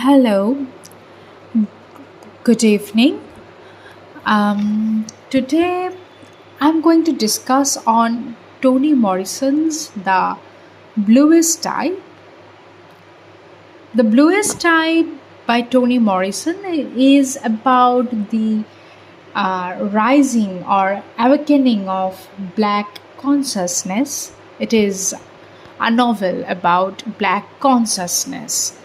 Hello, good evening. Today I'm going to discuss on Toni Morrison's The Bluest Eye. The Bluest Eye by Toni Morrison is about the rising or awakening of black consciousness. It is a novel about black consciousness.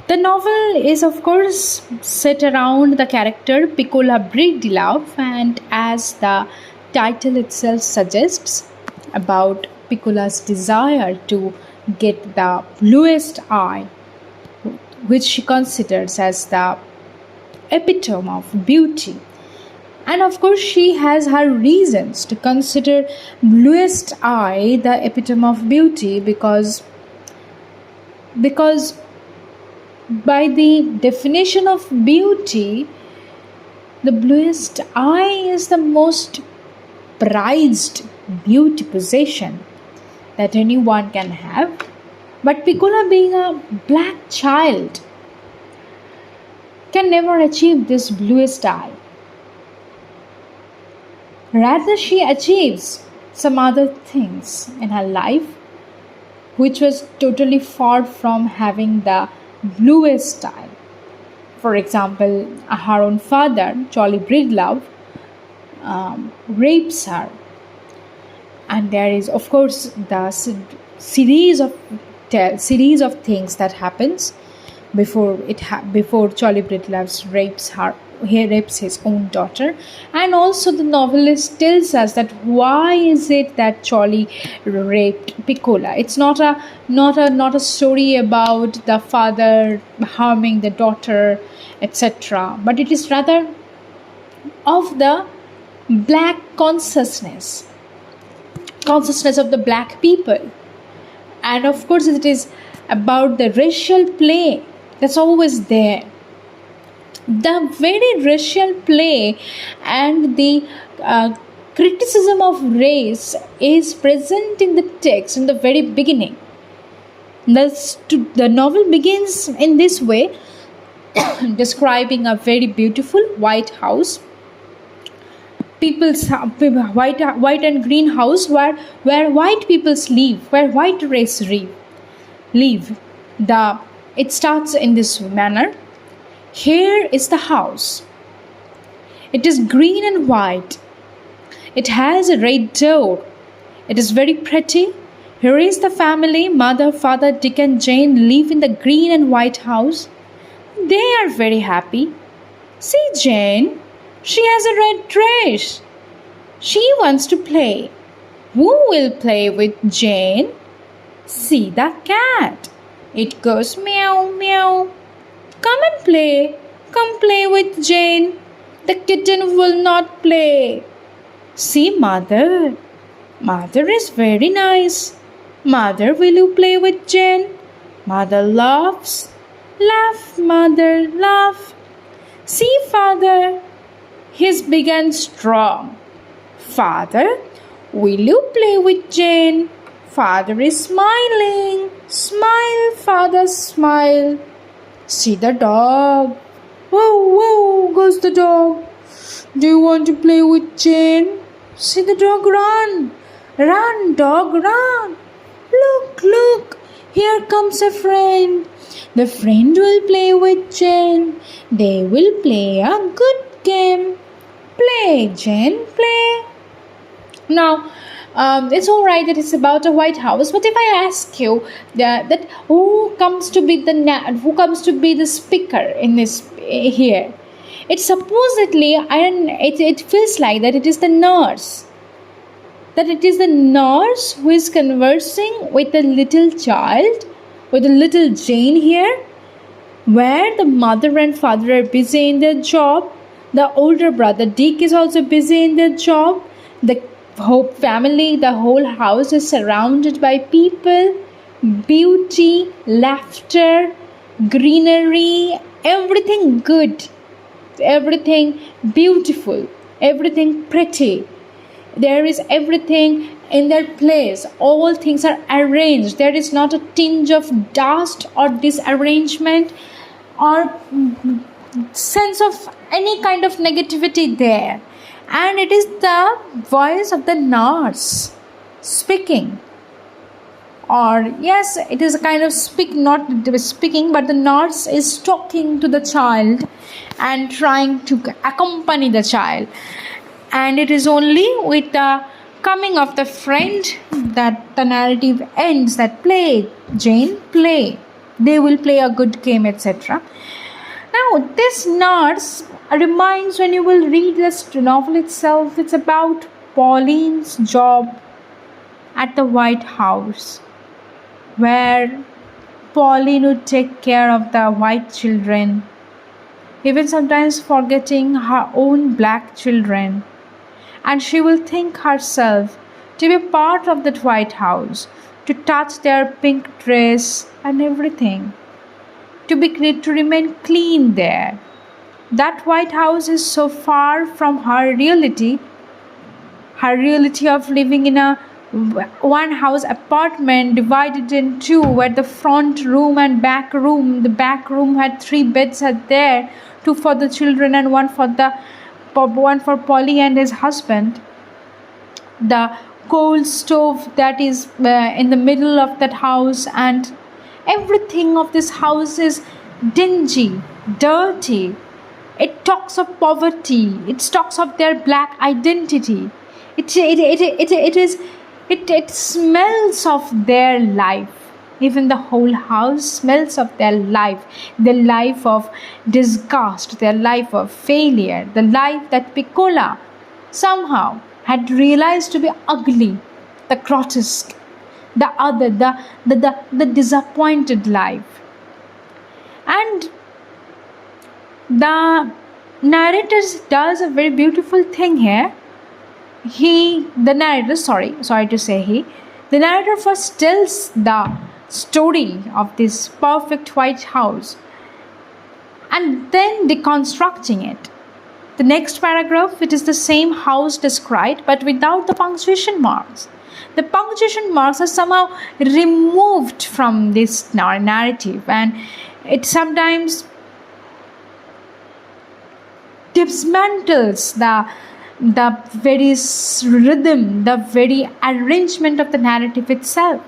The novel is, of course, set around the character Piccola Breedlove, and as the title itself suggests, about Piccola's desire to get the bluest eye, which she considers as the epitome of beauty. And of course, she has her reasons to consider bluest eye the epitome of beauty because by the definition of beauty, the bluest eye is the most prized beauty possession that anyone can have. But Piccola, being a black child, can never achieve this bluest eye. Rather, she achieves some other things in her life which was totally far from having the bluest eye. For example, her own father, Jolly Breedlove, rapes her, and there is, of course, the series of things that happens before Jolly Breedlove rapes her. He rapes his own daughter, and also the novelist tells us that why is it that Jolly raped Piccola. It's not a story about the father harming the daughter, etc., but it is rather of the black consciousness of the black people. And of course, it is about the racial play that's always there. The very racial play and the criticism of race is present in the text in the very beginning. The novel begins in this way, describing a very beautiful white house, white and green house where white people live, where white race live. It starts in this manner. Here is the house. It is green and white. It has a red door. It is very pretty. Here is the family. Mother, father, Dick and Jane live in the green and white house. They are very happy. See Jane. She has a red dress. She wants to play. Who will play with Jane? See the cat. It goes meow, meow. Come and play. Come play with Jane. The kitten will not play. See Mother. Mother is very nice. Mother, will you play with Jane? Mother laughs. Laugh, Mother, laugh. See Father. He's big and strong. Father, will you play with Jane? Father is smiling. Smile, Father, smile. See the dog. Whoa, whoa, goes the dog. Do you want to play with Jane? See the dog run. Run, dog, run. Look, look. Here comes a friend. The friend will play with Jane. They will play a good game. Play, Jane, play. Now, it's all right that it's about a white house, but if I ask you that who comes to be the speaker in this here, it supposedly it feels like that it is the nurse. That it is the nurse who is conversing with the little child, with the little Jane here, where the mother and father are busy in their job. The older brother Dick is also busy in their job. The whole family, the whole house is surrounded by people, beauty, laughter, greenery, everything good, everything beautiful, everything pretty. There is everything in their place. All things are arranged. There is not a tinge of dust or disarrangement or sense of any kind of negativity there. And it is the voice of the nurse speaking. Or yes, it is a kind of not speaking, but the nurse is talking to the child and trying to accompany the child. And it is only with the coming of the friend that the narrative ends, that play, Jane, play. They will play a good game, etc. Now, this nurse reminds, when you will read this novel itself, it's about Pauline's job at the White House, where Pauline would take care of the white children, even sometimes forgetting her own black children. And she will think herself to be part of that White House, to touch their pink dress and everything, to remain clean there. That White House is so far from her reality of living in a one house apartment divided in two, where the front room and back room, the back room had 3 beds at there, 2 for the children and one for Polly and his husband. The coal stove that is in the middle of that house, and everything of this house is dingy, dirty. It talks of poverty. It talks of their black identity. It smells of their life. Even the whole house smells of their life of disgust, their life of failure, the life that Piccola somehow had realized to be ugly, the grotesque, the disappointed life. And the narrator does a very beautiful thing here. The narrator first tells the story of this perfect White House and then deconstructing it. The next paragraph, it is the same house described but without the punctuation marks. The punctuation marks are somehow removed from this narrative, and it sometimes dismantles the very rhythm, the very arrangement of the narrative itself.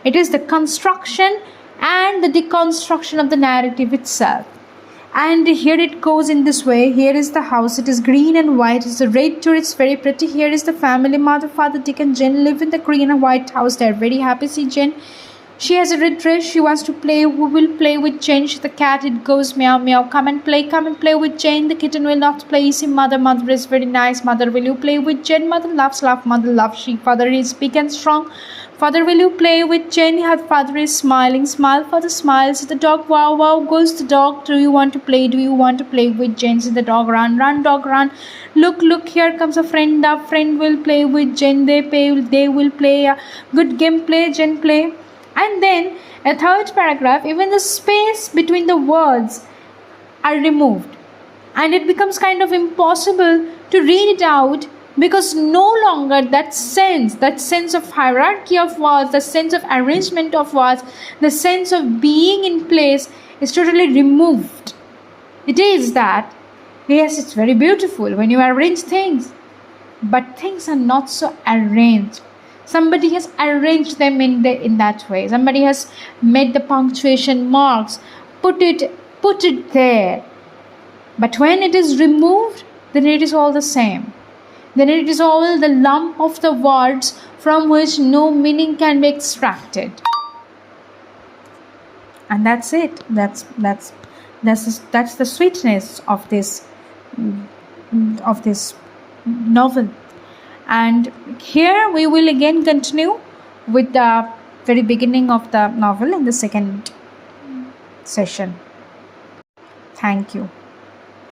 It is the construction and the deconstruction of the narrative itself. And here it goes in this way. Here is the house. It is green and white. It's a red tour. It's very pretty. Here is the family. Mother, father, Dick and Jen live in the green and white house. They're very happy. See Jen. She has a red dress. She wants to play. Who will play with Jane? She's the cat. It goes meow meow. Come and play with Jane. The kitten will not play. See mother. Mother is very nice. Mother, will you play with Jane? Mother laughs. Mother loves she. Father is big and strong. Father, will you play with Jane? Her father is smiling. Smile. Father smiles. The dog. Wow wow. Goes the dog. Do you want to play? Do you want to play with Jane? See the dog. Run dog run. Look. Here comes a friend. The friend will play with Jane. They will play a good game. Play Jane. Play. And then a third paragraph, even the space between the words are removed. And it becomes kind of impossible to read it out, because no longer that sense of hierarchy of words, the sense of arrangement of words, the sense of being in place is totally removed. It is that, yes, it's very beautiful when you arrange things, but things are not so arranged. Somebody has arranged them in that way. Somebody has made the punctuation marks, put it there. But when it is removed, then it is all the same. Then it is all the lump of the words from which no meaning can be extracted. And that's it. That's the sweetness of this novel. And here we will again continue with the very beginning of the novel in the second session. Thank you.